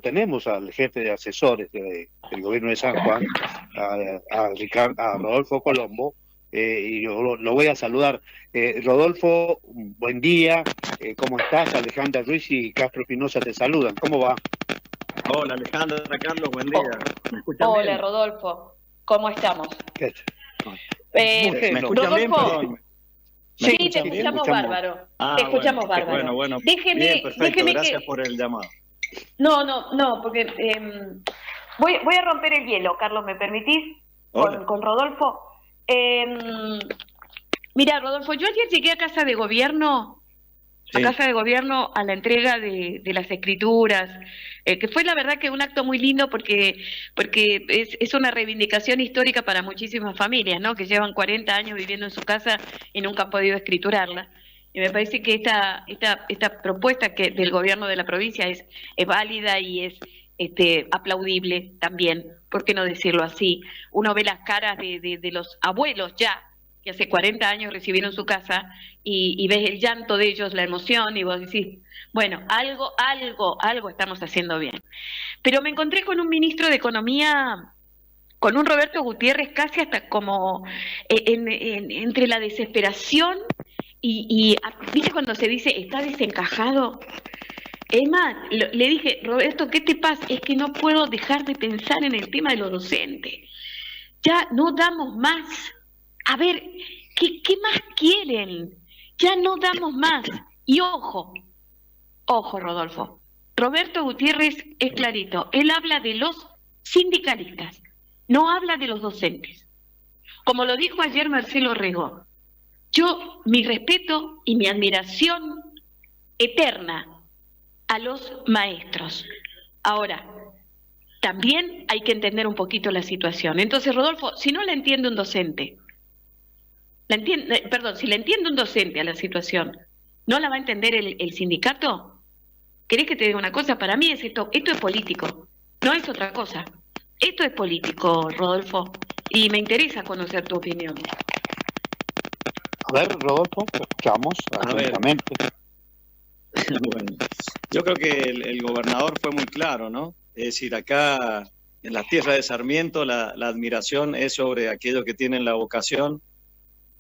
tenemos al jefe de asesores del gobierno de San Juan, a Rodolfo Colombo, y yo lo voy a saludar. Rodolfo, buen día, ¿cómo estás? Alejandra Ruiz y Castro Pinoza te saludan, ¿cómo va? Hola Alejandra, Carlos, buen día. Oh, ¿Me escuchan hola bien? Rodolfo, ¿cómo estamos? ¿Qué? ¿Me Bueno, escuchan bien? Rodolfo, Perdón. ¿Me sí, te escuchan bien? escuchamos bárbaro, te Ah, bueno, escuchamos bárbaro. bueno. Bien, Déjeme, perfecto. déjeme Gracias que... por el llamado. No, porque voy a romper el hielo, Carlos, ¿me permitís? Hola. Con Rodolfo. Em, Mira, Rodolfo, yo ayer llegué a Sí, Casa de Gobierno a la entrega de las escrituras, que fue la verdad que un acto muy lindo porque es una reivindicación histórica para muchísimas familias, ¿no? Que llevan 40 años viviendo en su casa y nunca han podido escriturarla. Y me parece que esta propuesta del gobierno de la provincia es válida y es aplaudible también, ¿por qué no decirlo así? Uno ve las caras de los abuelos ya, que hace 40 años recibieron su casa, y ves el llanto de ellos, la emoción, y vos decís, bueno, algo estamos haciendo bien. Pero me encontré con un ministro de Economía, con un Roberto Gutiérrez, casi hasta como entre la desesperación ¿viste cuando se dice está desencajado? Es más, le dije, Roberto, ¿qué te pasa? Es que no puedo dejar de pensar en el tema de los docentes. Ya no damos más. A ver, ¿qué más quieren? Ya no damos más. Y ojo, Rodolfo. Roberto Gutiérrez es clarito. Él habla de los sindicalistas, no habla de los docentes. Como lo dijo ayer Marcelo Rego, mi respeto y mi admiración eterna a los maestros. Ahora, también hay que entender un poquito la situación. Entonces, Rodolfo, si no la entiende un docente, si la entiende un docente a la situación, ¿no la va a entender el sindicato? ¿Querés que te diga una cosa? Para mí esto es político, no es otra cosa. Esto es político, Rodolfo, y me interesa conocer tu opinión. a ver, Rodolfo, te escuchamos A ver, atentamente. bueno, yo creo que el gobernador fue muy claro, ¿no? Es decir, acá en las tierras de Sarmiento la admiración es sobre aquellos que tienen la vocación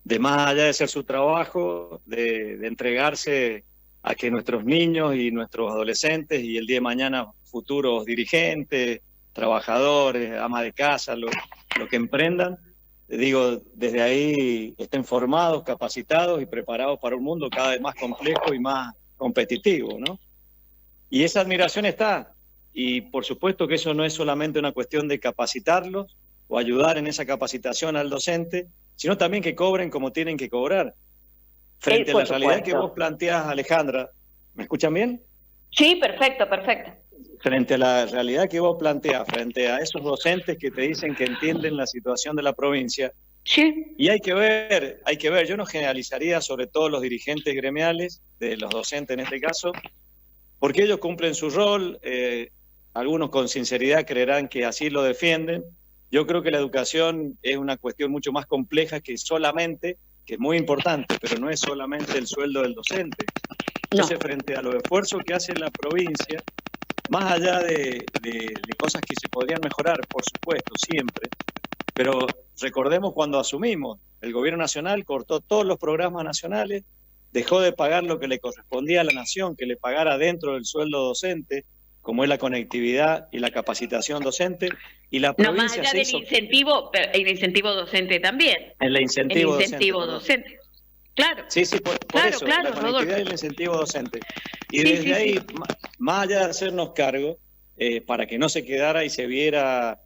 de, más allá de ser su trabajo, de entregarse a que nuestros niños y nuestros adolescentes y el día de mañana futuros dirigentes, trabajadores, amas de casa, lo que emprendan, digo, desde ahí estén formados, capacitados y preparados para un mundo cada vez más complejo y más competitivo, ¿no? Y esa admiración está. Y por supuesto que eso no es solamente una cuestión de capacitarlos o ayudar en esa capacitación al docente, sino también que cobren como tienen que cobrar. Frente a la Por realidad que supuesto. vos planteás, Alejandra, ¿me escuchan bien? Sí, perfecto, perfecto. Frente a la realidad que vos planteás, frente a esos docentes que te dicen que entienden la situación de la provincia, Sí. y hay que ver, yo no generalizaría sobre todo los dirigentes gremiales, de los docentes en este caso, porque ellos cumplen su rol, algunos con sinceridad creerán que así lo defienden. Yo creo que la educación es una cuestión mucho más compleja que solamente, que es muy importante, pero no es solamente el sueldo del docente. Entonces, No. frente a los esfuerzos que hace la provincia, más allá de cosas que se podrían mejorar, por supuesto, siempre, pero recordemos cuando asumimos, el gobierno nacional cortó todos los programas nacionales, dejó de pagar lo que le correspondía a la nación, que le pagara dentro del sueldo docente, como es la conectividad y la capacitación docente, y la No, más provincia allá se del hizo incentivo, pero el incentivo docente también. el El incentivo docente, incentivo perdón. docente. Claro, Sí, por eso, la claro, conectividad y Rodolfo. el incentivo docente. Y Sí, desde sí, ahí, sí. más allá de hacernos cargo, para que no se quedara y se viera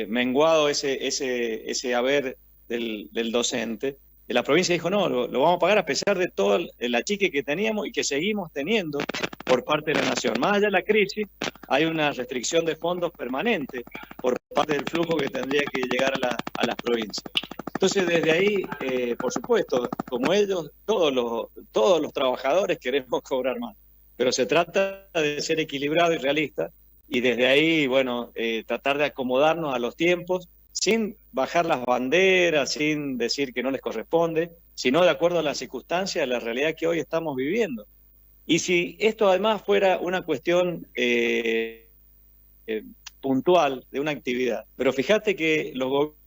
menguado ese haber del docente, la provincia dijo, no, lo vamos a pagar a pesar de todo el achique que teníamos y que seguimos teniendo por parte de la nación. Más allá de la crisis, hay una restricción de fondos permanente por parte del flujo que tendría que llegar a las provincias. Entonces, desde ahí, por supuesto, como ellos, todos los trabajadores queremos cobrar más, pero se trata de ser equilibrado y realista y desde ahí, bueno, tratar de acomodarnos a los tiempos sin bajar las banderas, sin decir que no les corresponde, sino de acuerdo a las circunstancias, a la realidad que hoy estamos viviendo. Y si esto además fuera una cuestión puntual de una actividad. Pero fíjate que los gobiernos,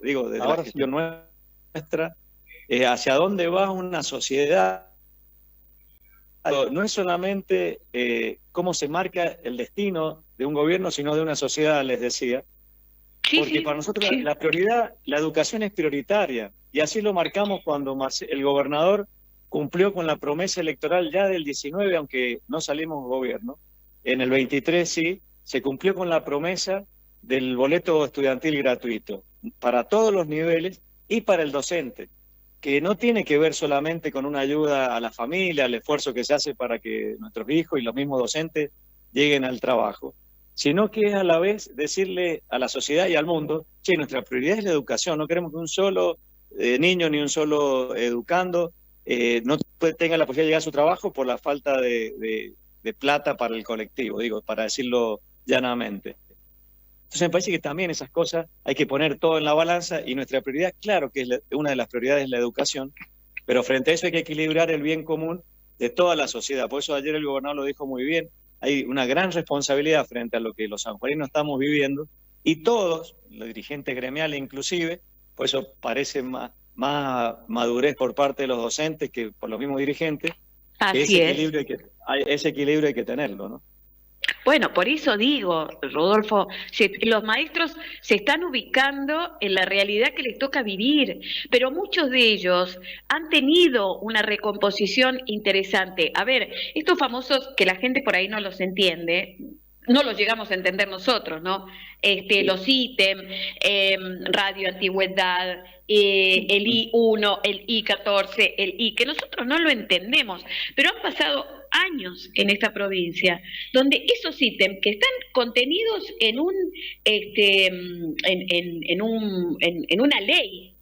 digo, desde la gestión nuestra, hacia dónde va una sociedad, no es solamente cómo se marca el destino de un gobierno, sino de una sociedad, les decía. Porque para nosotros la prioridad, la educación es prioritaria. Y así lo marcamos cuando el gobernador cumplió con la promesa electoral ya del 19, aunque no salimos gobierno. En el 23 sí, se cumplió con la promesa del boleto estudiantil gratuito para todos los niveles y para el docente, que no tiene que ver solamente con una ayuda a la familia, al esfuerzo que se hace para que nuestros hijos y los mismos docentes lleguen al trabajo, sino que es a la vez decirle a la sociedad y al mundo, che, nuestra prioridad es la educación, no queremos que un solo niño ni un solo educando no tenga la posibilidad de llegar a su trabajo por la falta de plata para el colectivo, digo, para decirlo llanamente. Entonces me parece que también esas cosas hay que poner todo en la balanza y nuestra prioridad, claro que es una de las prioridades es la educación, pero frente a eso hay que equilibrar el bien común de toda la sociedad. Por eso ayer el gobernador lo dijo muy bien, hay una gran responsabilidad frente a lo que los sanjuaninos estamos viviendo y todos, los dirigentes gremiales inclusive, por eso parece más madurez por parte de los docentes que por los mismos dirigentes. Así ese equilibrio hay que tenerlo, ¿no? Bueno, por eso digo, Rodolfo, los maestros se están ubicando en la realidad que les toca vivir, pero muchos de ellos han tenido una recomposición interesante. A ver, estos famosos que la gente por ahí no los entiende, no los llegamos a entender nosotros, ¿no? Los ítems, radio antigüedad, el I1, el I14, el I, que nosotros no lo entendemos, pero han pasado años en esta provincia, donde esos ítems que están contenidos en una ley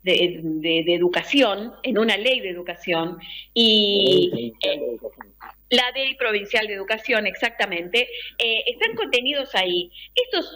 de educación, y la Ley Provincial de Educación, exactamente, están contenidos ahí.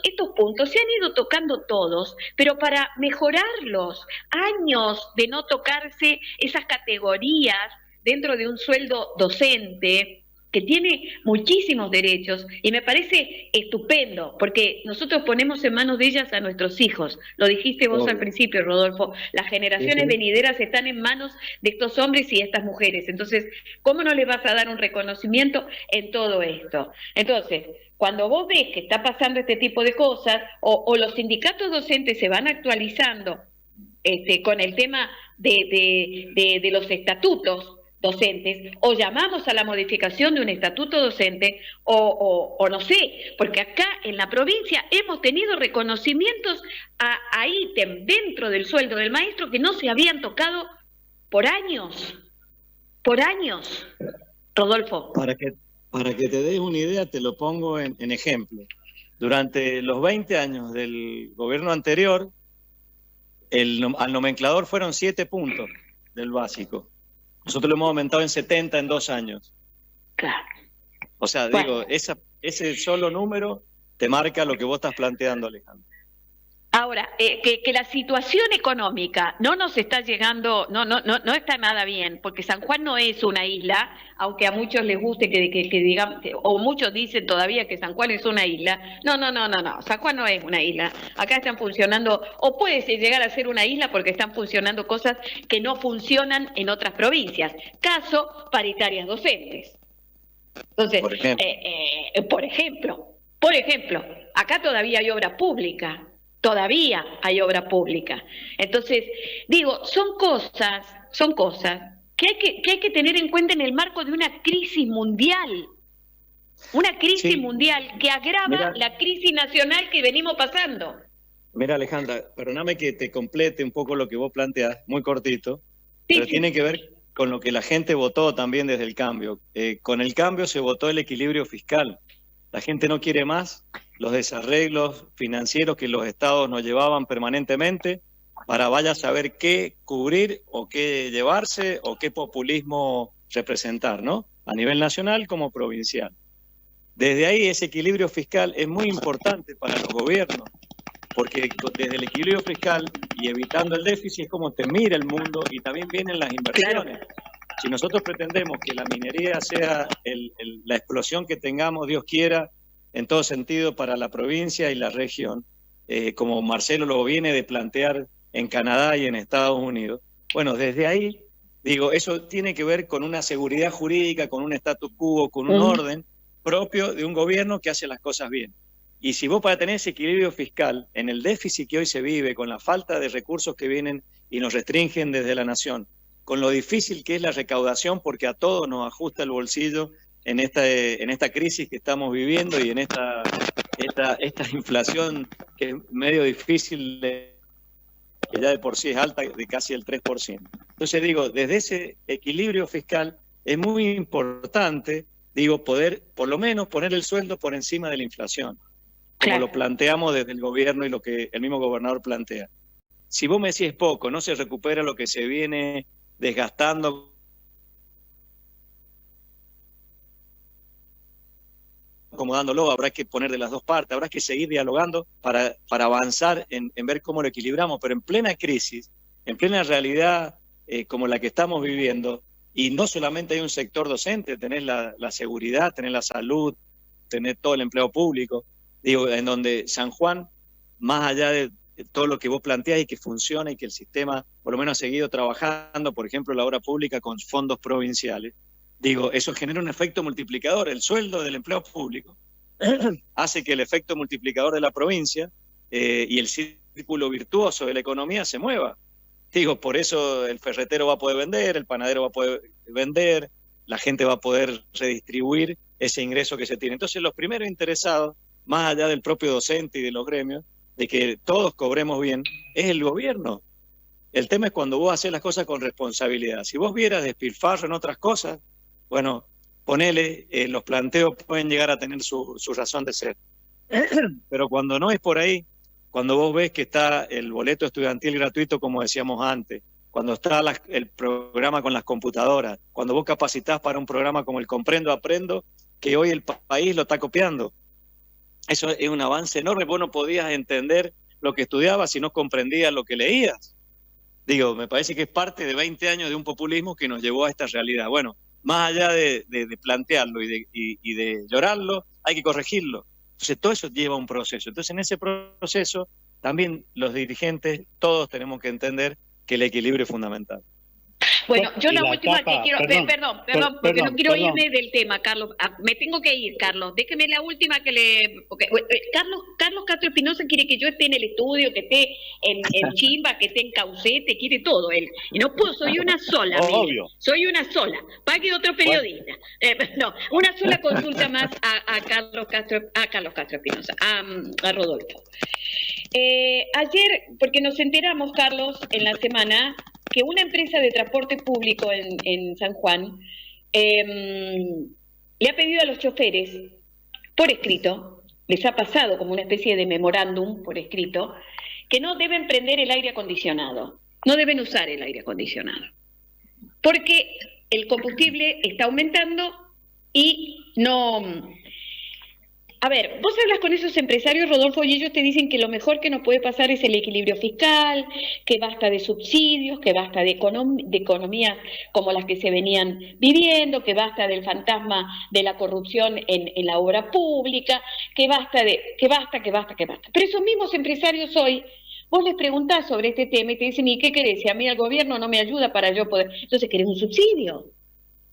Estos puntos se han ido tocando todos, pero para mejorarlos, años de no tocarse esas categorías dentro de un sueldo docente que tiene muchísimos derechos, y me parece estupendo, porque nosotros ponemos en manos de ellas a nuestros hijos. Lo dijiste vos al principio, Rodolfo, las generaciones venideras están en manos de estos hombres y estas mujeres. Entonces, ¿cómo no les vas a dar un reconocimiento en todo esto? Entonces, cuando vos ves que está pasando este tipo de cosas, o los sindicatos docentes se van actualizando con el tema de los estatutos docentes, o llamamos a la modificación de un estatuto docente, o no sé, porque acá en la provincia hemos tenido reconocimientos a ítem dentro del sueldo del maestro que no se habían tocado por años, Rodolfo. Para que te des una idea, te lo pongo en ejemplo. Durante los 20 años del gobierno anterior, al nomenclador fueron 7 puntos del básico. Nosotros lo hemos aumentado en 70 en 2 años. Claro. O sea, digo, ese solo número te marca lo que vos estás planteando, Alejandro. Ahora, que la situación económica no nos está llegando, no está nada bien, porque San Juan no es una isla, aunque a muchos les guste que digan, o muchos dicen todavía que San Juan es una isla. No, San Juan no es una isla. Acá están funcionando, o puede llegar a ser una isla porque están funcionando cosas que no funcionan en otras provincias. Caso, paritarias docentes. Entonces, por ejemplo, acá todavía hay obra pública. Entonces, digo, son cosas que hay que tener en cuenta en el marco de una crisis mundial. Una crisis mundial que agrava la crisis nacional que venimos pasando. Mira, Alejandra, perdóname que te complete un poco lo que vos planteás, muy cortito, pero tiene que ver con lo que la gente votó también desde el cambio. Con el cambio se votó el equilibrio fiscal. La gente no quiere más los desarreglos financieros que los estados nos llevaban permanentemente para vaya a saber qué cubrir o qué llevarse o qué populismo representar, ¿no? A nivel nacional como provincial. Desde ahí ese equilibrio fiscal es muy importante para los gobiernos, porque desde el equilibrio fiscal y evitando el déficit es como te mira el mundo y también vienen las inversiones. Si nosotros pretendemos que la minería sea la explosión que tengamos, Dios quiera, en todo sentido para la provincia y la región, como Marcelo lo viene de plantear en Canadá y en Estados Unidos, bueno, desde ahí, digo, eso tiene que ver con una seguridad jurídica, con un status quo, con un orden propio de un gobierno que hace las cosas bien. Y si vos, para tener ese equilibrio fiscal, en el déficit que hoy se vive, con la falta de recursos que vienen y nos restringen desde la nación, con lo difícil que es la recaudación, porque a todos nos ajusta el bolsillo en esta crisis que estamos viviendo y en esta inflación que es medio difícil, que ya de por sí es alta, de casi el 3%. Entonces digo, desde ese equilibrio fiscal es muy importante, digo, poder por lo menos poner el sueldo por encima de la inflación, como lo planteamos desde el gobierno y lo que el mismo gobernador plantea. Si vos me decís es poco, no se recupera lo que se viene desgastando, acomodándolo, habrá que poner de las dos partes, habrá que seguir dialogando para avanzar en ver cómo lo equilibramos, pero en plena crisis, en plena realidad como la que estamos viviendo, y no solamente hay un sector docente, tenés la seguridad, tenés la salud, tenés todo el empleo público, digo, en donde San Juan, más allá de todo lo que vos planteás y que funciona y que el sistema por lo menos ha seguido trabajando, por ejemplo, la obra pública con fondos provinciales, digo, eso genera un efecto multiplicador. El sueldo del empleo público hace que el efecto multiplicador de la provincia y el círculo virtuoso de la economía se mueva. Digo, por eso el ferretero va a poder vender, el panadero va a poder vender, la gente va a poder redistribuir ese ingreso que se tiene. Entonces, los primeros interesados, más allá del propio docente y de los gremios, de que todos cobremos bien, es el gobierno. El tema es cuando vos haces las cosas con responsabilidad. Si vos vieras despilfarro en otras cosas, bueno, ponele, los planteos pueden llegar a tener su razón de ser. Pero cuando no es por ahí, cuando vos ves que está el boleto estudiantil gratuito, como decíamos antes, cuando está el programa con las computadoras, cuando vos capacitás para un programa como el Comprendo, Aprendo, que hoy el país lo está copiando. Eso es un avance enorme. Vos no podías entender lo que estudiabas si no comprendías lo que leías. Digo, me parece que es parte de 20 años de un populismo que nos llevó a esta realidad. Bueno, más allá de plantearlo y de llorarlo, hay que corregirlo. Entonces, todo eso lleva un proceso. Entonces, en ese proceso, también los dirigentes, todos tenemos que entender que el equilibrio es fundamental. Bueno, yo la última que quiero... Perdón, porque no quiero irme del tema, Carlos. Me tengo que ir, Carlos. Déjeme la última que le... Porque, Carlos Castro Espinosa quiere que yo esté en el estudio, que esté en Chimba, que esté en Caucete, quiere todo él. Y no puedo, soy una sola. Obvio. Soy una sola. Pague otro periodista. No, una sola consulta más a Carlos Castro Espinosa, a Rodolfo. Ayer, porque nos enteramos, Carlos, en la semana, que una empresa de transporte público en San Juan le ha pedido a los choferes, por escrito, les ha pasado como una especie de memorándum por escrito, que no deben prender el aire acondicionado, no deben usar el aire acondicionado, porque el combustible está aumentando y no... A ver, vos hablas con esos empresarios, Rodolfo, y ellos te dicen que lo mejor que nos puede pasar es el equilibrio fiscal, que basta de subsidios, que basta de economías como las que se venían viviendo, que basta del fantasma de la corrupción en la obra pública, que basta. Pero esos mismos empresarios hoy, vos les preguntás sobre este tema y te dicen, ¿y qué querés? Si a mí el gobierno no me ayuda para yo poder... Entonces, ¿querés un subsidio?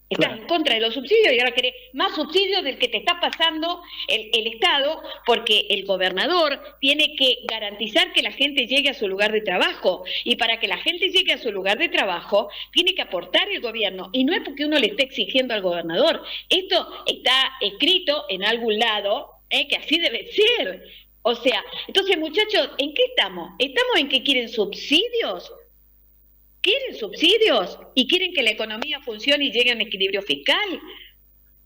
Estás en contra de los subsidios y ahora querés más subsidios del que te está pasando el Estado, porque el gobernador tiene que garantizar que la gente llegue a su lugar de trabajo, y para que la gente llegue a su lugar de trabajo tiene que aportar el gobierno, y no es porque uno le esté exigiendo al gobernador, esto está escrito en algún lado, que así debe ser. O sea, entonces, muchachos, ¿en qué estamos? ¿Estamos en que quieren subsidios? ¿Quieren subsidios? ¿Y quieren que la economía funcione y llegue a un equilibrio fiscal?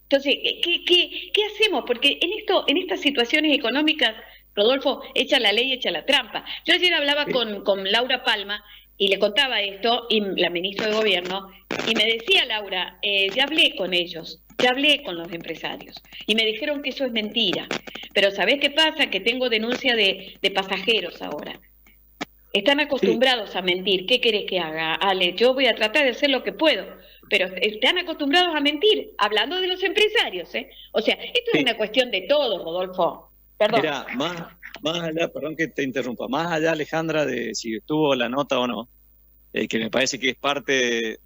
Entonces, ¿qué hacemos? Porque en estas situaciones económicas, Rodolfo, echa la ley, echa la trampa. Yo ayer hablaba con Laura Palma y le contaba esto, y la ministra de Gobierno, y me decía Laura, ya hablé con ellos, ya hablé con los empresarios, y me dijeron que eso es mentira. Pero ¿sabés qué pasa? Que tengo denuncia de pasajeros ahora. Están acostumbrados a mentir. ¿Qué querés que haga, Ale? Yo voy a tratar de hacer lo que puedo, pero están acostumbrados a mentir, hablando de los empresarios, ¿eh? O sea, esto es una cuestión de todo, Rodolfo. Perdón. Mira, más allá, perdón que te interrumpa, más allá, Alejandra, de si estuvo la nota o no, que me parece que es parte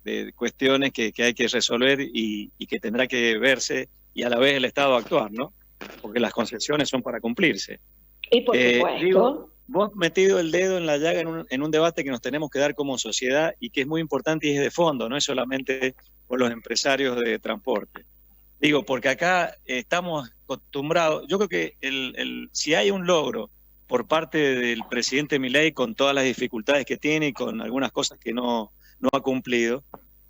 de cuestiones que hay que resolver y que tendrá que verse, y a la vez el Estado actuar, ¿no? Porque las concesiones son para cumplirse. Y por supuesto. Digo, vos has metido el dedo en la llaga en un debate que nos tenemos que dar como sociedad y que es muy importante y es de fondo, no es solamente por los empresarios de transporte. Digo, porque acá estamos acostumbrados, yo creo que si hay un logro por parte del presidente Milei, con todas las dificultades que tiene y con algunas cosas que no ha cumplido,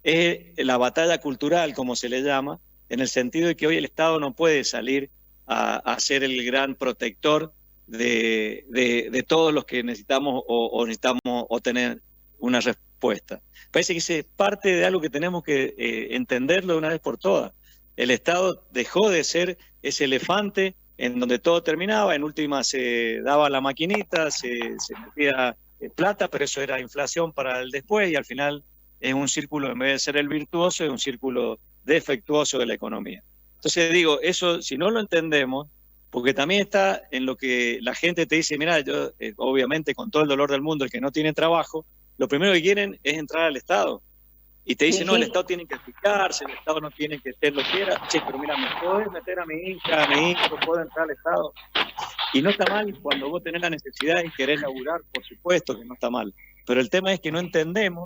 es la batalla cultural, como se le llama, en el sentido de que hoy el Estado no puede salir a ser el gran protector de todos los que necesitamos o necesitamos obtener una respuesta. Parece que es parte de algo que tenemos que entenderlo de una vez por todas. El Estado dejó de ser ese elefante en donde todo terminaba, en última se daba la maquinita, se metía plata, pero eso era inflación para el después, y al final es un círculo, en vez de ser el virtuoso, es un círculo defectuoso de la economía. Entonces digo, eso si no lo entendemos, porque también está en lo que la gente te dice, mira, yo obviamente con todo el dolor del mundo, el que no tiene trabajo, lo primero que quieren es entrar al Estado. Y te dicen, no, el Estado tiene que fijarse, el Estado no tiene que hacer lo que quiera. Che, pero mira, me podés meter a mi hija, a mi hijo, puedo entrar al Estado. Y no está mal cuando vos tenés la necesidad y querés laburar, por supuesto que no está mal. Pero el tema es que no entendemos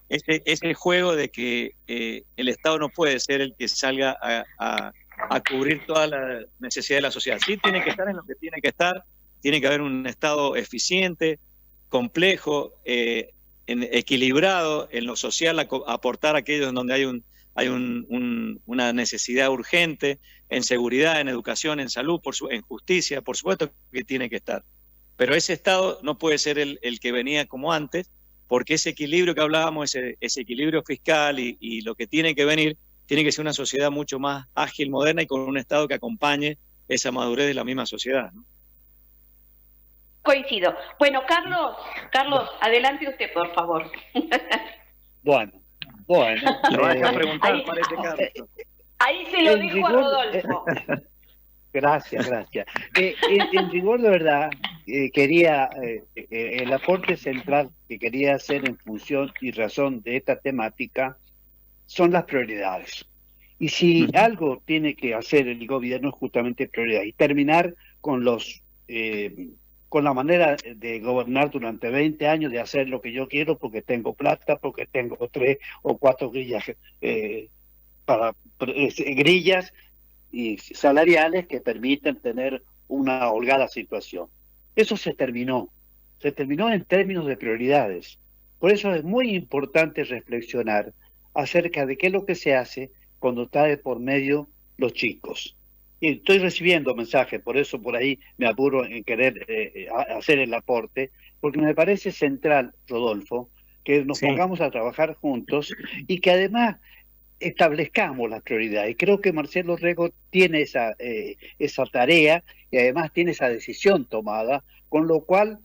ese juego de que el Estado no puede ser el que salga a cubrir toda la necesidad de la sociedad. Sí tiene que estar en lo que tiene que estar, tiene que haber un Estado eficiente, complejo, equilibrado en lo social, aportar a aquellos en donde hay una necesidad urgente, en seguridad, en educación, en salud, en justicia, por supuesto que tiene que estar. Pero ese Estado no puede ser el que venía como antes, porque ese equilibrio que hablábamos, ese equilibrio fiscal y lo que tiene que venir, tiene que ser una sociedad mucho más ágil, moderna y con un Estado que acompañe esa madurez de la misma sociedad, ¿no? Coincido. Bueno, Carlos, adelante usted, por favor. Bueno. Le vas a preguntar, parece, Carlos. Ahí se lo dijo a Rodolfo. Gracias. En rigor, de verdad, quería, el aporte central que quería hacer en función y razón de esta temática son las prioridades. Y si algo tiene que hacer el gobierno es justamente prioridad y terminar con con la manera de gobernar durante 20 años, de hacer lo que yo quiero porque tengo plata, porque tengo 3 o 4 grillas grillas y salariales que permiten tener una holgada situación. Eso se terminó en términos de prioridades. Por eso es muy importante reflexionar acerca de qué es lo que se hace cuando está de por medio los chicos. Y estoy recibiendo mensajes, por eso por ahí me apuro en querer hacer el aporte, porque me parece central, Rodolfo, que nos pongamos a trabajar juntos y que además establezcamos las prioridades. Y creo que Marcelo Rego tiene esa tarea y además tiene esa decisión tomada, con lo cual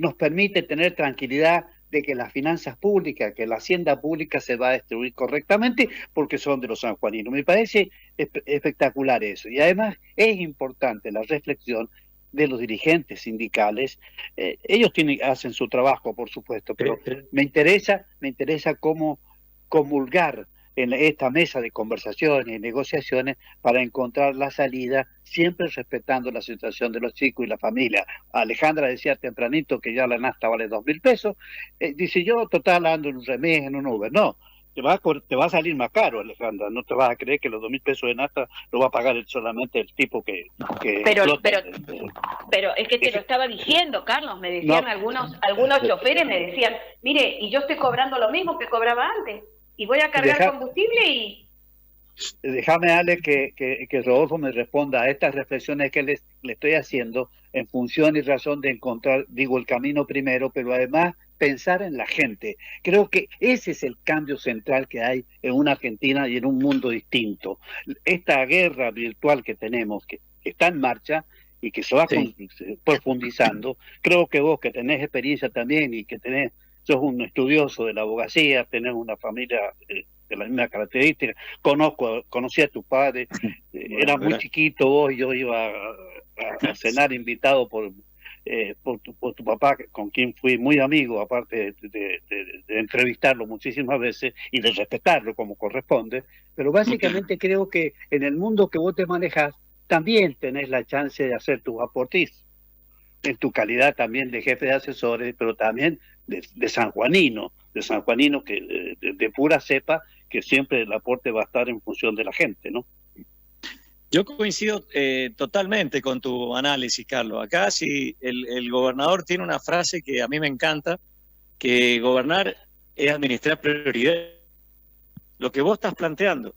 nos permite tener tranquilidad de que las finanzas públicas, que la hacienda pública se va a distribuir correctamente porque son de los sanjuaninos. Me parece espectacular eso. Y además es importante la reflexión de los dirigentes sindicales. Ellos hacen su trabajo, por supuesto, pero me interesa cómo comulgar en esta mesa de conversaciones y negociaciones para encontrar la salida, siempre respetando la situación de los chicos y la familia. Alejandra decía tempranito que ya la nafta vale 2.000 pesos. Dice, yo total ando en un remis, en un Uber. No, te va a salir más caro, Alejandra. No te vas a creer que los 2.000 pesos de nafta lo va a pagar solamente el tipo que pero es que te lo estaba diciendo, Carlos. Me decían algunos choferes, me decían, mire, y yo estoy cobrando lo mismo que cobraba antes. Y voy a cargar combustible y... Déjame, Ale, que Rodolfo me responda a estas reflexiones que le estoy haciendo en función y razón de encontrar, digo, el camino primero, pero además pensar en la gente. Creo que ese es el cambio central que hay en una Argentina y en un mundo distinto. Esta guerra virtual que tenemos, que está en marcha y que se va profundizando, creo que vos que tenés experiencia también y que sos un estudioso de la abogacía, tenés una familia de la misma característica. Conocí a tu padre, era muy gracias. chiquito vos, y yo iba a cenar invitado por tu papá, con quien fui muy amigo, aparte de entrevistarlo muchísimas veces y de respetarlo como corresponde. Pero básicamente creo que en el mundo que vos te manejas también tenés la chance de hacer tus aportes, en tu calidad también de jefe de asesores, pero también de sanjuanino, que de pura cepa, que siempre el aporte va a estar en función de la gente, ¿no? Yo coincido totalmente con tu análisis, Carlos. Acá sí, el gobernador tiene una frase que a mí me encanta, que gobernar es administrar prioridades. Lo que vos estás planteando,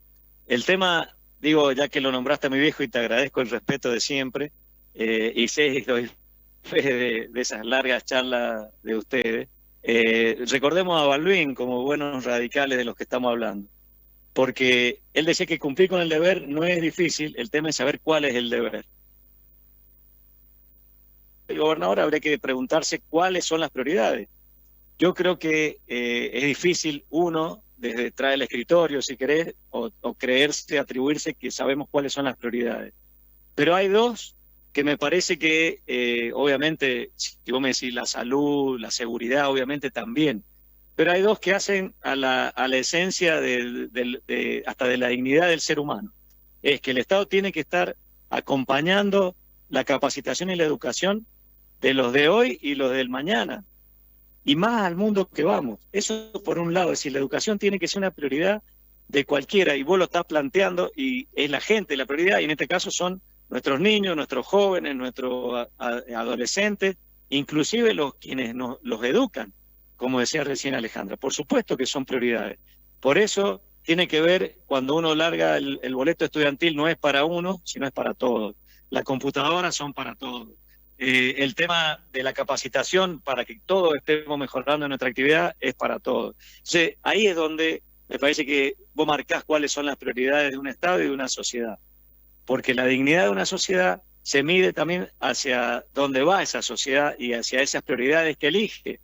el tema, digo, ya que lo nombraste a mi viejo y te agradezco el respeto de siempre, y sé de esas largas charlas de ustedes, recordemos a Balbín como buenos radicales de los que estamos hablando. Porque él decía que cumplir con el deber no es difícil, el tema es saber cuál es el deber. El gobernador habría que preguntarse cuáles son las prioridades. Yo creo que es difícil uno, desde detrás del escritorio, si querés, o creerse, atribuirse que sabemos cuáles son las prioridades. Pero hay dos que me parece que, obviamente, si vos me decís la salud, la seguridad, obviamente también, pero hay dos que hacen a la esencia hasta de la dignidad del ser humano. Es que el Estado tiene que estar acompañando la capacitación y la educación de los de hoy y los del mañana, y más al mundo que vamos. Eso por un lado, es decir, la educación tiene que ser una prioridad de cualquiera, y vos lo estás planteando, y es la gente la prioridad, y en este caso son nuestros niños, nuestros jóvenes, nuestros adolescentes, inclusive quienes los educan. Como decía recién Alejandra, por supuesto que son prioridades. Por eso tiene que ver, cuando uno larga el boleto estudiantil, no es para uno, sino es para todos. Las computadoras son para todos. El tema de la capacitación para que todos estemos mejorando en nuestra actividad es para todos. Entonces, ahí es donde me parece que vos marcás cuáles son las prioridades de un Estado y de una sociedad. Porque la dignidad de una sociedad se mide también hacia dónde va esa sociedad y hacia esas prioridades que elige.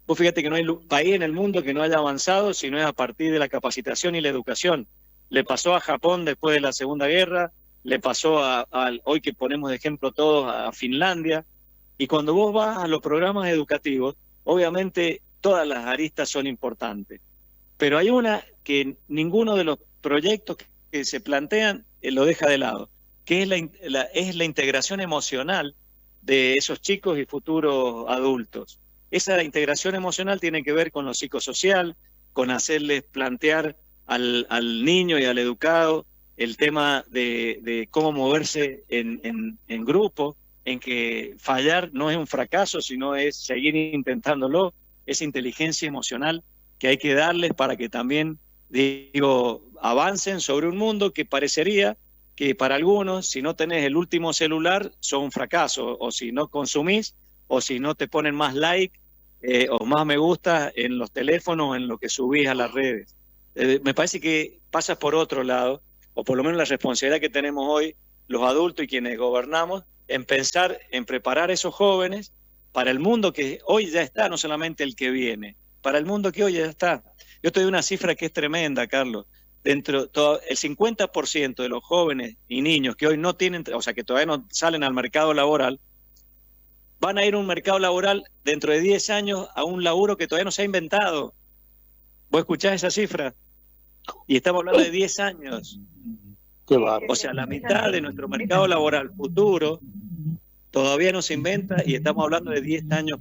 Vos fíjate que no hay país en el mundo que no haya avanzado si no es a partir de la capacitación y la educación. Le pasó a Japón después de la Segunda Guerra, le pasó hoy que ponemos de ejemplo todos, a Finlandia. Y cuando vos vas a los programas educativos, obviamente todas las aristas son importantes. Pero hay una que ninguno de los proyectos que se plantean lo deja de lado, que es la integración emocional de esos chicos y futuros adultos. Esa integración emocional tiene que ver con lo psicosocial, con hacerles plantear al niño y al educado el tema de cómo moverse en grupo, en que fallar no es un fracaso, sino es seguir intentándolo, esa inteligencia emocional que hay que darles para que también, avancen sobre un mundo que parecería que para algunos, si no tenés el último celular, son un fracaso, o si no consumís, o si no te ponen más like, o más me gusta en los teléfonos, en lo que subís a las redes. Me parece que pasa por otro lado, o por lo menos la responsabilidad que tenemos hoy, los adultos y quienes gobernamos, en pensar, en preparar a esos jóvenes para el mundo que hoy ya está, no solamente el que viene, para el mundo que hoy ya está. Yo te doy una cifra que es tremenda, Carlos. El 50% de los jóvenes y niños que hoy no tienen, o sea, que todavía no salen al mercado laboral, van a ir a un mercado laboral dentro de 10 años a un laburo que todavía no se ha inventado. ¿Vos escuchás esa cifra? Y estamos hablando de 10 años. O sea, la mitad de nuestro mercado laboral futuro todavía no se inventa, y estamos hablando de 10 años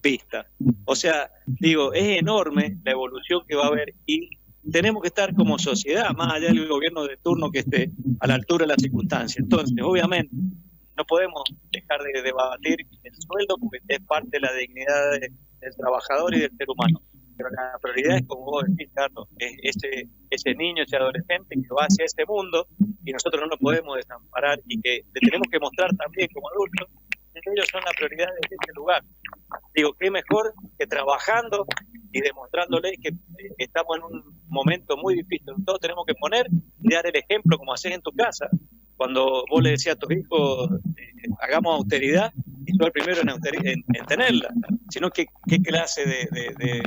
vista. O sea, es enorme la evolución que va a haber, y tenemos que estar como sociedad, más allá del gobierno de turno, que esté a la altura de las circunstancias. Entonces, obviamente, no podemos dejar de debatir el sueldo, porque es parte de la dignidad del trabajador y del ser humano. Pero la prioridad es, como vos decís, Carlos, es ese niño, ese adolescente que va hacia ese mundo, y nosotros no lo podemos desamparar, y que le tenemos que mostrar también como adultos que ellos son la prioridad de ese lugar. Qué mejor que trabajando y demostrándoles que estamos en un momento muy difícil. Todos tenemos que poner y dar el ejemplo, como haces en tu casa. Cuando vos le decías a tus hijos, hagamos austeridad, y tú el primero en tenerla, sino qué clase de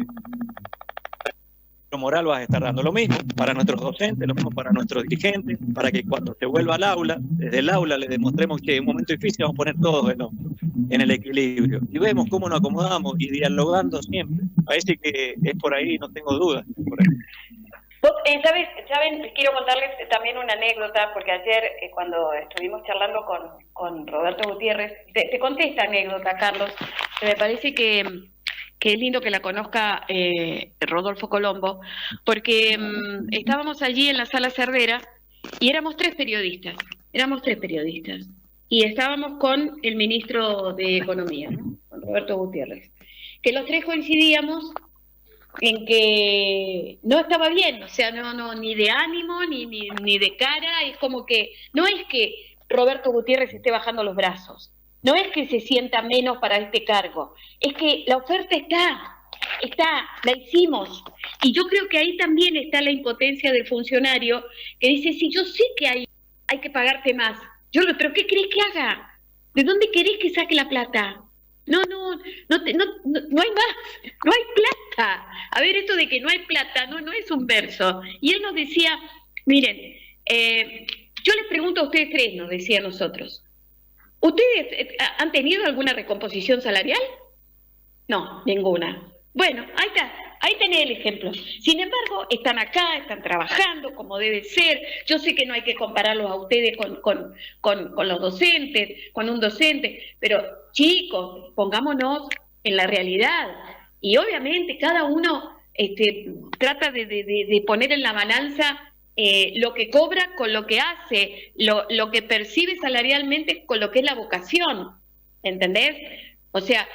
moral vas a estar dando. Lo mismo para nuestros docentes, lo mismo para nuestros dirigentes, para que cuando se vuelva al aula, desde el aula le demostremos que en un momento difícil vamos a poner todos en el equilibrio. Y vemos cómo nos acomodamos y dialogando siempre. Parece que es por ahí, no tengo dudas. Por ahí. ¿Saben? Quiero contarles también una anécdota, porque ayer cuando estuvimos charlando con Roberto Gutiérrez, te conté esta anécdota, Carlos, que me parece que es lindo que la conozca Rodolfo Colombo, porque estábamos allí en la Sala Cervera y éramos tres periodistas, y estábamos con el ministro de Economía, ¿no? Con Roberto Gutiérrez, que los tres coincidíamos en que no estaba bien, o sea, no ni de ánimo, ni de cara, es como que, no es que Roberto Gutiérrez esté bajando los brazos, no es que se sienta menos para este cargo, es que la oferta está, la hicimos, y yo creo que ahí también está la impotencia del funcionario, que dice, sí, yo sé que hay que pagarte más, pero ¿qué querés que haga? ¿De dónde querés que saque la plata? No hay más, no hay plata. A ver, esto de que no hay plata, no es un verso. Y él nos decía, miren, yo les pregunto a ustedes tres, nos decía a nosotros, ¿ustedes han tenido alguna recomposición salarial? No, ninguna. Bueno, ahí tenés el ejemplo. Sin embargo, están acá, están trabajando como debe ser. Yo sé que no hay que compararlos a ustedes con los docentes, con un docente, pero chicos, pongámonos en la realidad. Y obviamente cada uno trata de poner en la balanza lo que cobra con lo que hace, lo que percibe salarialmente con lo que es la vocación, ¿entendés? O sea,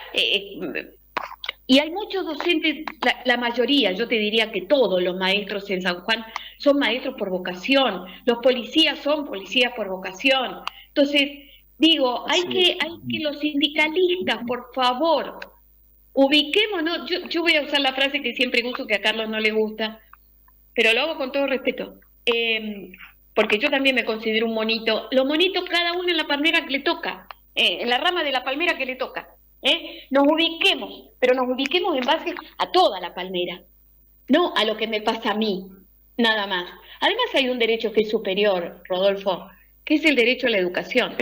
y hay muchos docentes, la mayoría, yo te diría que todos los maestros en San Juan son maestros por vocación, los policías son policías por vocación. Entonces, digo, hay que los sindicalistas, por favor, ubiquémonos, yo voy a usar la frase que siempre uso, que a Carlos no le gusta, pero lo hago con todo respeto, porque yo también me considero un monito. Los monitos cada uno en la palmera que le toca, en la rama de la palmera que le toca. Nos ubiquemos, pero nos ubiquemos en base a toda la palmera, no a lo que me pasa a mí, nada más. Además hay un derecho que es superior, Rodolfo, que es el derecho a la educación.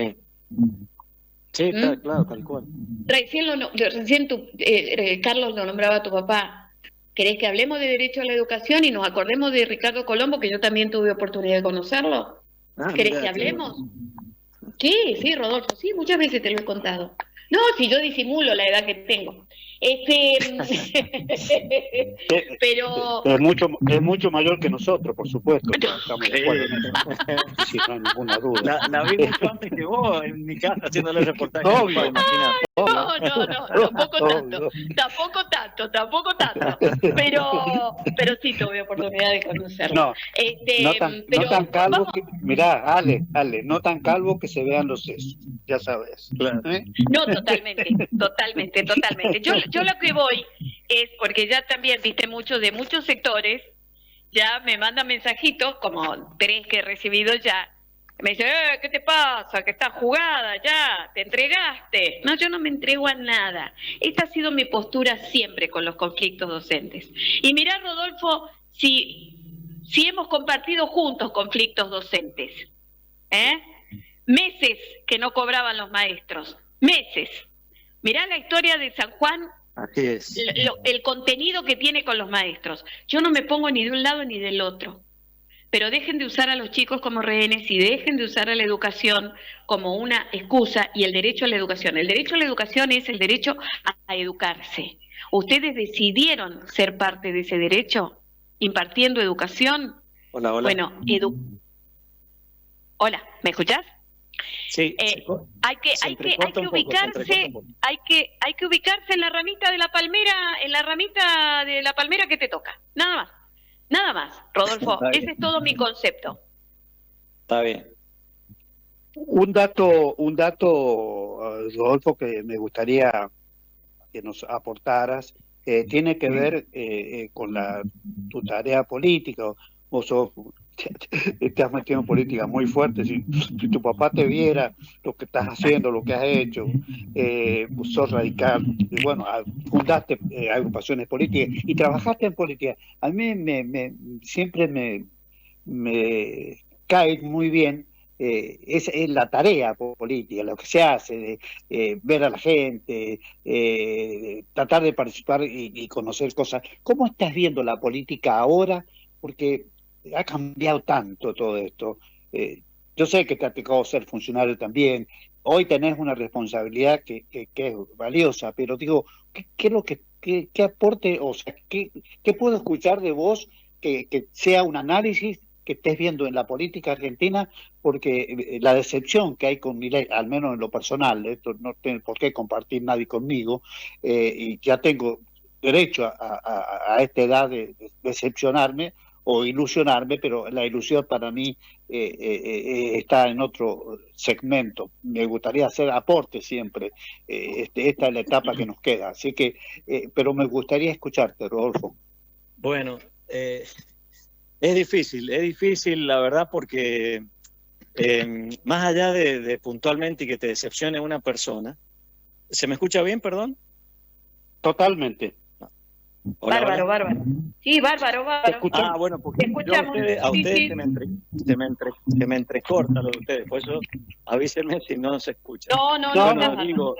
Sí, está claro, tal cual. Recién Carlos lo nombraba a tu papá. ¿Querés que hablemos de derecho a la educación y nos acordemos de Ricardo Colombo, que yo también tuve oportunidad de conocerlo? ¿Querés que hablemos? Sí, Rodolfo, sí, muchas veces te lo he contado. No, si yo disimulo la edad que tengo. Pero es mucho mayor que nosotros, por supuesto. Estamos de acuerdo en eso. Sí, no hay ninguna duda. La vi mucho antes que vos en mi casa haciéndole el reportaje. Obvio. No, tampoco tanto. Pero sí tuve oportunidad de conocerlo. No tan calvo que, mirá, Ale, no tan calvo que se vean los sesos, ya sabes. Claro. No, totalmente. Yo lo que voy es, porque ya también viste mucho de muchos sectores, ya me mandan mensajitos, como 3 que he recibido ya, me dice, ¿qué te pasa? Que estás jugada ya, te entregaste. No, yo no me entrego a nada. Esta ha sido mi postura siempre con los conflictos docentes. Y mirá, Rodolfo, si hemos compartido juntos conflictos docentes, meses que no cobraban los maestros, meses. Mirá la historia de San Juan, así es. El contenido que tiene con los maestros. Yo no me pongo ni de un lado ni del otro. Pero dejen de usar a los chicos como rehenes y dejen de usar a la educación como una excusa y el derecho a la educación. El derecho a la educación es el derecho a educarse. Ustedes decidieron ser parte de ese derecho, impartiendo educación. Hola. Bueno, Hola, ¿me escuchás? Sí. Hay que ubicarse en la ramita de la palmera que te toca. Nada más, Rodolfo. Ese es todo mi concepto. Está bien. Un dato, Rodolfo, que me gustaría que nos aportaras, tiene que ver con tu tarea política. Vos sos te has metido en política muy fuerte. Si tu papá te viera lo que estás haciendo, lo que has hecho, pues sos radical, y bueno, fundaste agrupaciones políticas y trabajaste en política. A mí siempre me cae muy bien. Es la tarea política, lo que se hace, de ver a la gente, tratar de participar y conocer cosas. ¿Cómo estás viendo la política ahora? Porque ha cambiado tanto todo esto. Yo sé que te ha tocado ser funcionario también. Hoy tenés una responsabilidad que es valiosa, pero digo, ¿qué es lo qué aporte, o sea, qué puedo escuchar de vos que sea un análisis que estés viendo en la política argentina? Porque la decepción que hay con Milei, al menos en lo personal, esto no tiene por qué compartir nadie conmigo, y ya tengo derecho a esta edad de decepcionarme o ilusionarme, pero la ilusión para mí está en otro segmento. Me gustaría hacer aporte siempre. Esta es la etapa que nos queda. Así que, pero me gustaría escucharte, Rodolfo. Bueno, es difícil la verdad, porque más allá de puntualmente y que te decepcione una persona. ¿Se me escucha bien, perdón? Totalmente. Hola, bárbaro, hola. bárbaro. Sí, bárbaro. Bueno, porque Te escuchamos. a ustedes se me entrecorta lo de ustedes, por eso avísenme si no se escucha. No. Digo,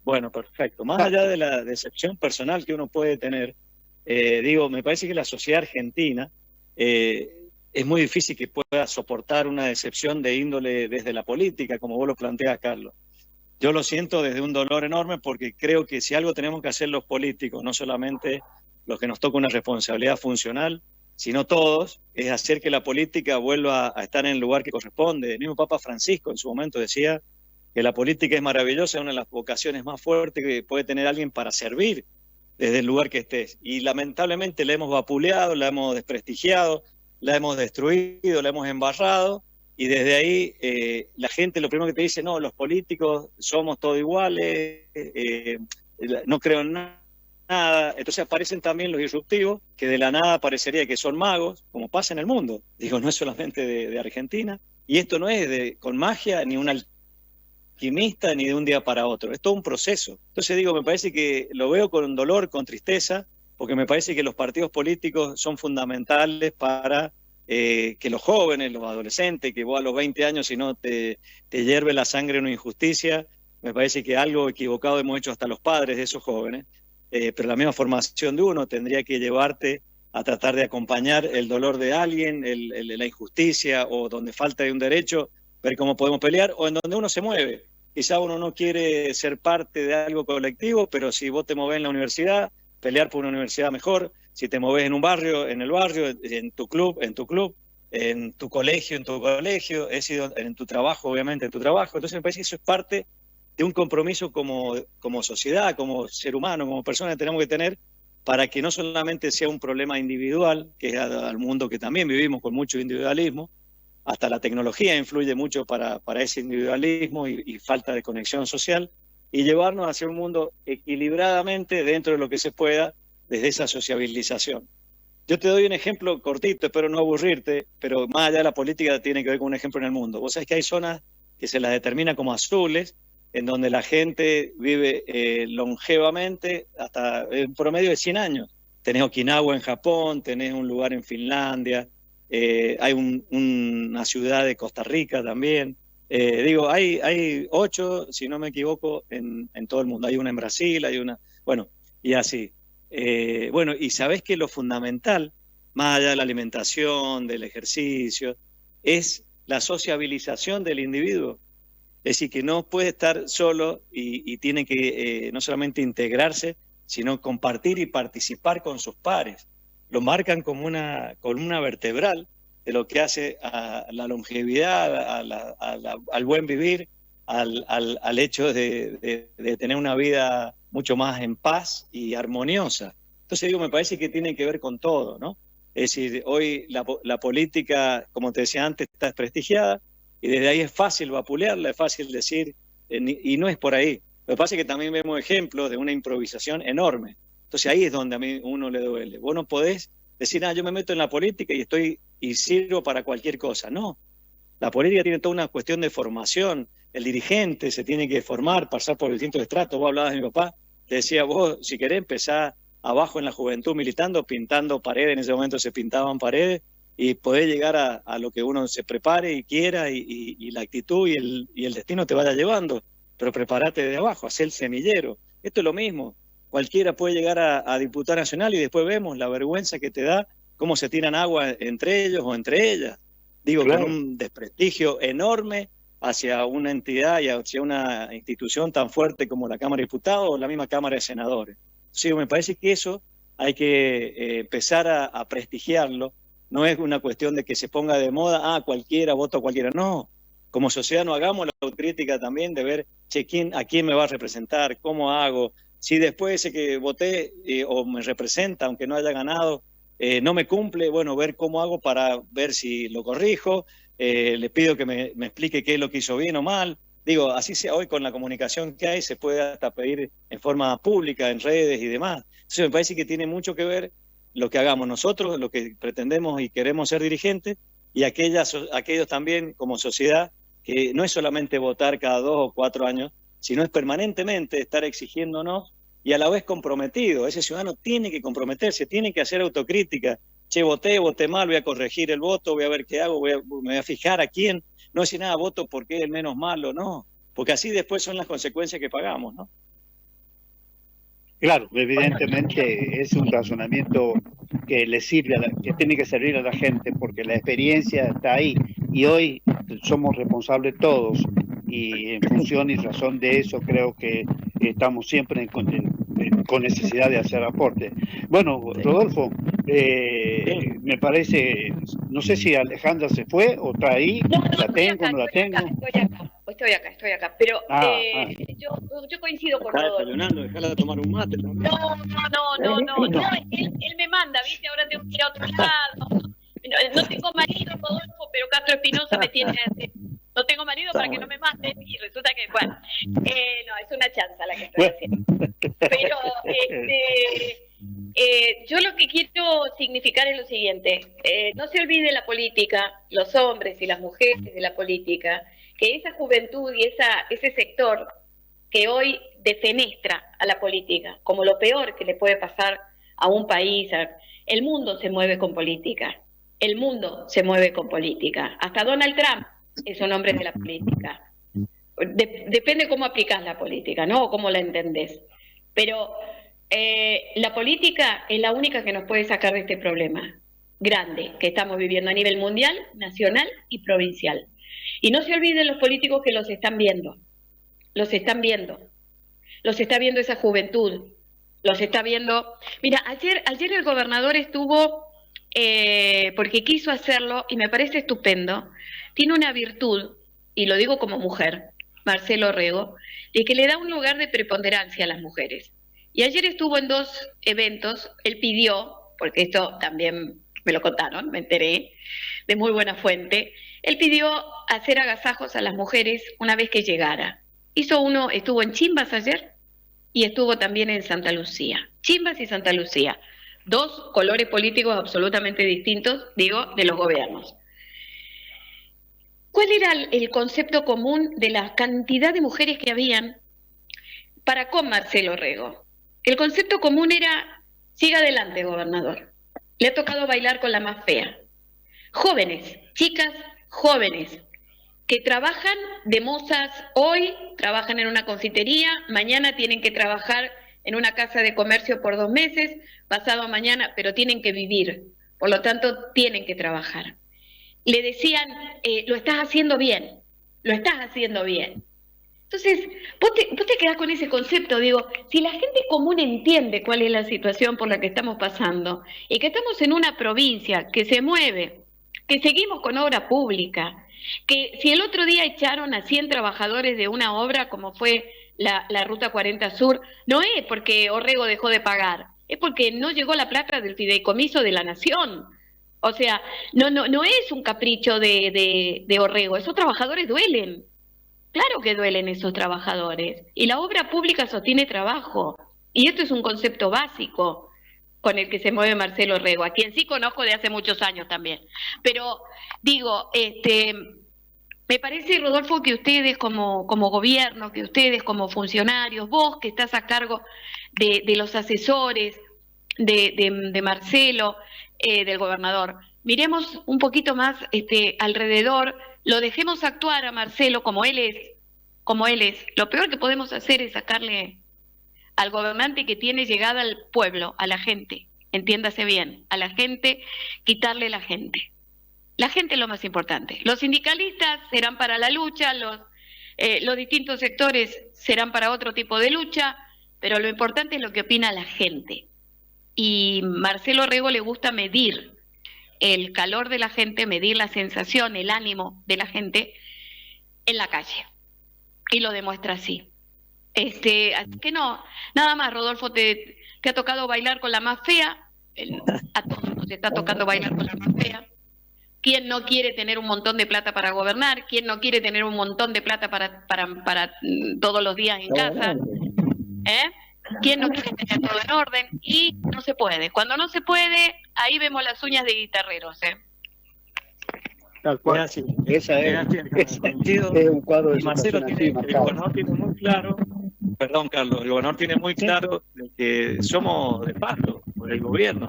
bueno, perfecto. Más allá de la decepción personal que uno puede tener, digo, me parece que la sociedad argentina es muy difícil que pueda soportar una decepción de índole desde la política, como vos lo planteas, Carlos. Yo lo siento desde un dolor enorme, porque creo que si algo tenemos que hacer los políticos, no solamente los que nos toca una responsabilidad funcional, sino todos, es hacer que la política vuelva a estar en el lugar que corresponde. El mismo Papa Francisco en su momento decía que la política es maravillosa, es una de las vocaciones más fuertes que puede tener alguien para servir desde el lugar que estés. Y lamentablemente la hemos vapuleado, la hemos desprestigiado, la hemos destruido, la hemos embarrado. Y desde ahí la gente lo primero que te dice, no, los políticos somos todos iguales, no creo en nada. Entonces aparecen también los disruptivos, que de la nada parecería que son magos, como pasa en el mundo. Digo, no es solamente de Argentina. Y esto no es con magia, ni un alquimista, ni de un día para otro. Es todo un proceso. Entonces digo, me parece que lo veo con dolor, con tristeza, porque me parece que los partidos políticos son fundamentales para que los jóvenes, los adolescentes, que vos a los 20 años si no te hierve la sangre una injusticia, me parece que algo equivocado hemos hecho hasta los padres de esos jóvenes, pero la misma formación de uno tendría que llevarte a tratar de acompañar el dolor de alguien, la injusticia, o donde falta de un derecho, ver cómo podemos pelear, o en donde uno se mueve. Quizá uno no quiere ser parte de algo colectivo, pero si vos te movés en la universidad, pelear por una universidad mejor. Si te moves en un barrio, en el barrio, en tu club, en tu colegio, es decir, en tu trabajo, obviamente, en tu trabajo. Entonces me parece que eso es parte de un compromiso como sociedad, como ser humano, como persona que tenemos que tener, para que no solamente sea un problema individual, que es al mundo que también vivimos con mucho individualismo, hasta la tecnología influye mucho para ese individualismo y falta de conexión social, y llevarnos hacia un mundo equilibradamente dentro de lo que se pueda, desde esa sociabilización. Yo te doy un ejemplo cortito, espero no aburrirte, pero más allá de la política tiene que ver con un ejemplo en el mundo. Vos sabés que hay zonas que se las determina como azules, en donde la gente vive longevamente hasta un promedio de 100 años. Tenés Okinawa en Japón, tenés un lugar en Finlandia, hay una ciudad de Costa Rica también. Digo, hay 8, si no me equivoco, en todo el mundo. Hay una en Brasil, hay una, bueno, y así. Bueno, y sabés que lo fundamental, más allá de la alimentación, del ejercicio, es la sociabilización del individuo. Es decir, que no puede estar solo y tiene que no solamente integrarse, sino compartir y participar con sus pares. Lo marcan como una columna vertebral de lo que hace a la longevidad, al buen vivir, al hecho de tener una vida mucho más en paz y armoniosa. Entonces digo, me parece que tiene que ver con todo, ¿no? Es decir, hoy la política, como te decía antes, está desprestigiada, y desde ahí es fácil vapulearla, es fácil decir, y no es por ahí. Lo que pasa es que también vemos ejemplos de una improvisación enorme. Entonces ahí es donde a mí uno le duele. Vos no podés decir, yo me meto en la política y estoy y sirvo para cualquier cosa. No, la política tiene toda una cuestión de formación. El dirigente se tiene que formar, pasar por distintos estratos. Vos hablabas de mi papá, te decía, vos si querés empezar abajo en la juventud militando, pintando paredes, en ese momento se pintaban paredes, y poder llegar a lo que uno se prepare y quiera, y la actitud y el destino te vaya llevando. Pero prepárate de abajo, haz el semillero. Esto es lo mismo. Cualquiera puede llegar a diputado nacional y después vemos la vergüenza que te da cómo se tiran agua entre ellos o entre ellas. Digo, claro, con un desprestigio enorme hacia una entidad y hacia una institución tan fuerte como la Cámara de Diputados o la misma Cámara de Senadores. Sí, me parece que eso hay que empezar a prestigiarlo. No es una cuestión de que se ponga de moda, cualquiera, voto a cualquiera. No, como sociedad no hagamos la autocrítica también de ver, che, a quién me va a representar, cómo hago. Si después ese que voté o me representa, aunque no haya ganado, no me cumple, bueno, ver cómo hago para ver si lo corrijo. Le pido que me explique qué es lo que hizo bien o mal. Digo, así sea hoy con la comunicación que hay, se puede hasta pedir en forma pública, en redes y demás. Entonces me parece que tiene mucho que ver lo que hagamos nosotros, lo que pretendemos y queremos ser dirigentes, y aquellos también como sociedad, que no es solamente votar cada 2 o 4 años, sino es permanentemente estar exigiéndonos y a la vez comprometido. Ese ciudadano tiene que comprometerse, tiene que hacer autocrítica. Che, voté mal, voy a corregir el voto, voy a ver qué hago, me voy a fijar a quién. No decir nada, voto porque es el menos malo, no. Porque así después son las consecuencias que pagamos, ¿no? Claro, evidentemente es un razonamiento que le sirve, que tiene que servir a la gente, porque la experiencia está ahí y hoy somos responsables todos, y en función y razón de eso creo que estamos siempre con necesidad de hacer aporte. Bueno, Rodolfo, me parece, no sé si Alejandra se fue o está ahí, la tengo, no la tengo. Estoy acá, pero yo coincido con Rodolfo. Leonardo, déjala tomar un mate. No, él me manda, ¿viste? Ahora tengo que ir a otro lado. No tengo marido, Rodolfo, pero Castro Espinosa me tiene... No tengo marido para que no me maten, y resulta que, bueno, no, es una chanza la que estoy haciendo. Pero yo lo que quiero significar es lo siguiente: no se olvide la política, los hombres y las mujeres de la política, que esa juventud y ese sector que hoy defenestra a la política como lo peor que le puede pasar a un país. El mundo se mueve con política, el mundo se mueve con política. Hasta Donald Trump es un hombre de la política. Depende cómo aplicás la política, ¿no? O cómo la entendés. Pero la política es la única que nos puede sacar de este problema grande que estamos viviendo a nivel mundial, nacional y provincial. Y no se olviden los políticos que los están viendo. Los está viendo esa juventud, los está viendo. Mira, ayer el gobernador estuvo, porque quiso hacerlo y me parece estupendo. Tiene una virtud, y lo digo como mujer, Marcelo Orrego, de que le da un lugar de preponderancia a las mujeres. Y ayer estuvo en 2 eventos, él pidió, porque esto también me lo contaron, me enteré, de muy buena fuente, él pidió hacer agasajos a las mujeres una vez que llegara. Estuvo en Chimbas ayer y estuvo también en Santa Lucía. Chimbas y Santa Lucía, 2 colores políticos absolutamente distintos, digo, de los gobiernos. ¿Cuál era el concepto común de la cantidad de mujeres que habían para con Marcelo Orrego? El concepto común era: siga adelante, gobernador. Le ha tocado bailar con la más fea. Jóvenes, chicas jóvenes, que trabajan de mozas hoy, trabajan en una confitería, mañana tienen que trabajar en una casa de comercio por 2 meses, pasado mañana, pero tienen que vivir, por lo tanto tienen que trabajar. Le decían, lo estás haciendo bien, lo estás haciendo bien. Entonces, vos te quedás con ese concepto, digo, si la gente común entiende cuál es la situación por la que estamos pasando, y que estamos en una provincia que se mueve, que seguimos con obra pública, que si el otro día echaron a 100 trabajadores de una obra como fue la Ruta 40 Sur, no es porque Orrego dejó de pagar, es porque no llegó la plata del fideicomiso de la Nación. O sea, no es un capricho de Orrego, esos trabajadores duelen. Claro que duelen esos trabajadores. Y la obra pública sostiene trabajo. Y esto es un concepto básico. con el que se mueve Marcelo Rego, a quien sí conozco de hace muchos años también. Pero digo, me parece, Rodolfo, que ustedes como gobierno, que ustedes como funcionarios, vos que estás a cargo de los asesores de Marcelo, del gobernador, miremos un poquito más alrededor, lo dejemos actuar a Marcelo como él es. Lo peor que podemos hacer es sacarle al gobernante que tiene llegada al pueblo, a la gente, entiéndase bien, a la gente, quitarle la gente. La gente es lo más importante. Los sindicalistas serán para la lucha, los distintos sectores serán para otro tipo de lucha, pero lo importante es lo que opina la gente. Y Marcelo Rego le gusta medir el calor de la gente, medir la sensación, el ánimo de la gente en la calle. Y lo demuestra así. Así que no, nada más, Rodolfo, te ha tocado bailar con la más fea, a todos nos está tocando bailar con la más fea. ¿Quién no quiere tener un montón de plata para gobernar? ¿Quién no quiere tener un montón de plata para todos los días en casa? ¿Quién no quiere tener todo en orden? Y no se puede. Cuando no se puede, ahí vemos las uñas de guitarreros. Tal cual. Esa es un cuadro de Marcelo tiene muy claro, perdón Carlos, el gobernador tiene muy claro de que somos de paso por el gobierno.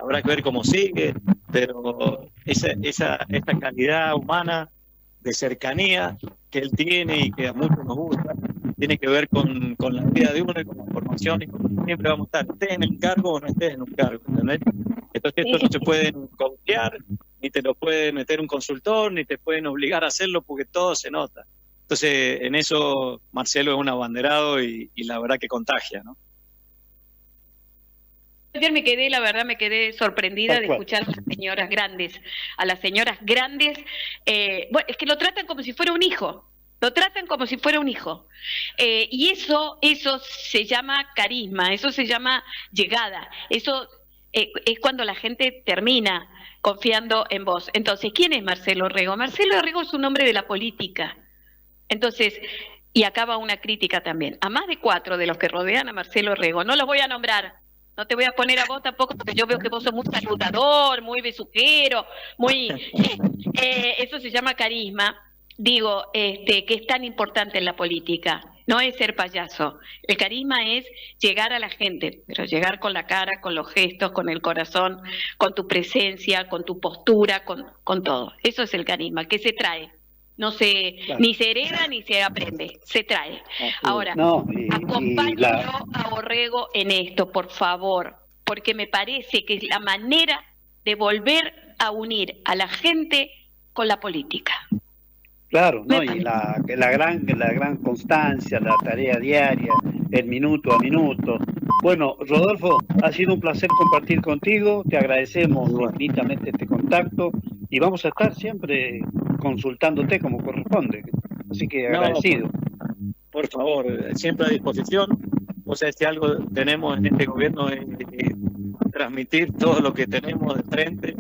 Habrá que ver cómo sigue, pero esta calidad humana de cercanía que él tiene y que a muchos nos gusta, tiene que ver con la vida de uno y con la formación, y con siempre vamos a estar, estés en el cargo o no estés en un cargo, ¿entendés? Entonces esto no se pueden copiar, ni te lo puede meter un consultor, ni te pueden obligar a hacerlo porque todo se nota. Entonces en eso Marcelo es un abanderado y la verdad que contagia, ¿no? Ayer me quedé sorprendida de escuchar a las señoras grandes. Bueno, es que lo tratan como si fuera un hijo. Y eso se llama carisma, eso se llama llegada. Eso es cuando la gente termina confiando en vos. Entonces, ¿quién es Marcelo Rego? Marcelo Rego es un hombre de la política. Entonces, y acaba una crítica también. A más de 4 de los que rodean a Marcelo Rego, no los voy a nombrar. No te voy a poner a vos tampoco, porque yo veo que vos sos muy saludador, muy besuquero, muy... eso se llama carisma. Digo, que es tan importante en la política. No es ser payaso. El carisma es llegar a la gente, pero llegar con la cara, con los gestos, con el corazón, con tu presencia, con tu postura, con todo. Eso es el carisma, que se trae. No se, claro, ni se hereda ni se aprende, se trae. Ahora, acompáñenlo a Orrego en esto, por favor, porque me parece que es la manera de volver a unir a la gente con la política. Claro, ¿no? Y la gran constancia, la tarea diaria, el minuto a minuto. Bueno, Rodolfo, ha sido un placer compartir contigo, te agradecemos infinitamente este contacto y vamos a estar siempre consultándote como corresponde, así que agradecido. No, por favor, siempre a disposición. O sea, si algo tenemos en este gobierno es transmitir todo lo que tenemos de frente,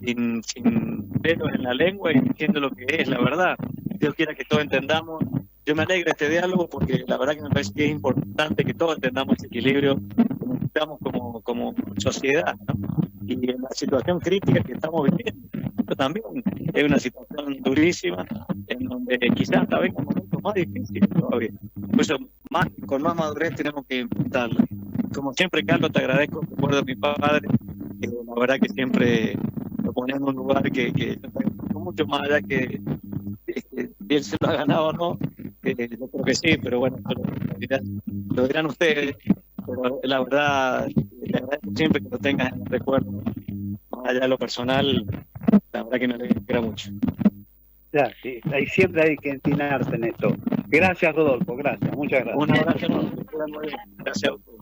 sin pelos en la lengua y diciendo lo que es la verdad. Dios quiera que todos entendamos. Yo me alegra este diálogo porque la verdad que me parece que es importante que todos entendamos ese equilibrio que necesitamos como sociedad, ¿no? Y en la situación crítica que estamos viviendo, pero también es una situación durísima en donde quizás hasta vengan momentos más difíciles todavía. Por eso con más madurez tenemos que enfrentarlo. Como siempre, Carlos, te agradezco, recuerdo a mi padre, que la verdad que siempre lo ponía en un lugar que mucho más allá que bien se lo ha ganado o no, yo creo que sí, pero bueno, lo dirán ustedes, pero la verdad, te agradezco siempre que lo tengas en el recuerdo, más allá de lo personal, la verdad que me alegra mucho. Ya, sí, ahí siempre hay que entinarse en esto. Gracias, Rodolfo, gracias, muchas gracias. Un abrazo, gracias a ustedes.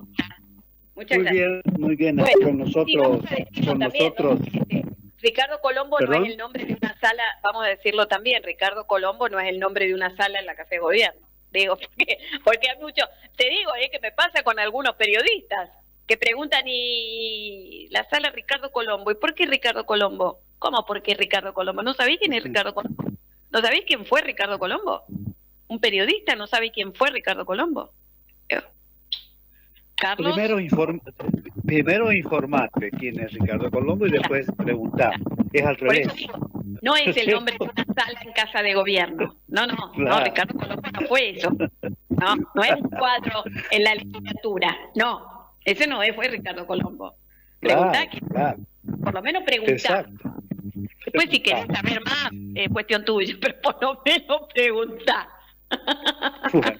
Muchas gracias. Muy bien, bueno, con nosotros, Ricardo Colombo ¿Perdón? No es el nombre de una sala, vamos a decirlo también, Ricardo Colombo no es el nombre de una sala en la Café Gobierno. Digo, porque hay mucho, te digo, que me pasa con algunos periodistas que preguntan, ¿y la sala Ricardo Colombo? ¿Y por qué Ricardo Colombo? ¿Cómo por qué Ricardo Colombo? ¿No sabéis quién es Ricardo Colombo? ¿No sabéis quién fue Ricardo Colombo? ¿Un periodista no sabe quién fue Ricardo Colombo? Carlos. Primero informate quién es Ricardo Colombo y después preguntar. Es al Por revés. eso digo, no es el nombre de una sala en casa de gobierno. No, Claro. Ricardo Colombo no fue eso. No es un cuadro en la literatura. No, ese no fue Ricardo Colombo. Preguntá, Claro. por lo menos preguntá. Exacto. Después si querés saber más, es cuestión tuya, pero por lo menos preguntá. Bueno.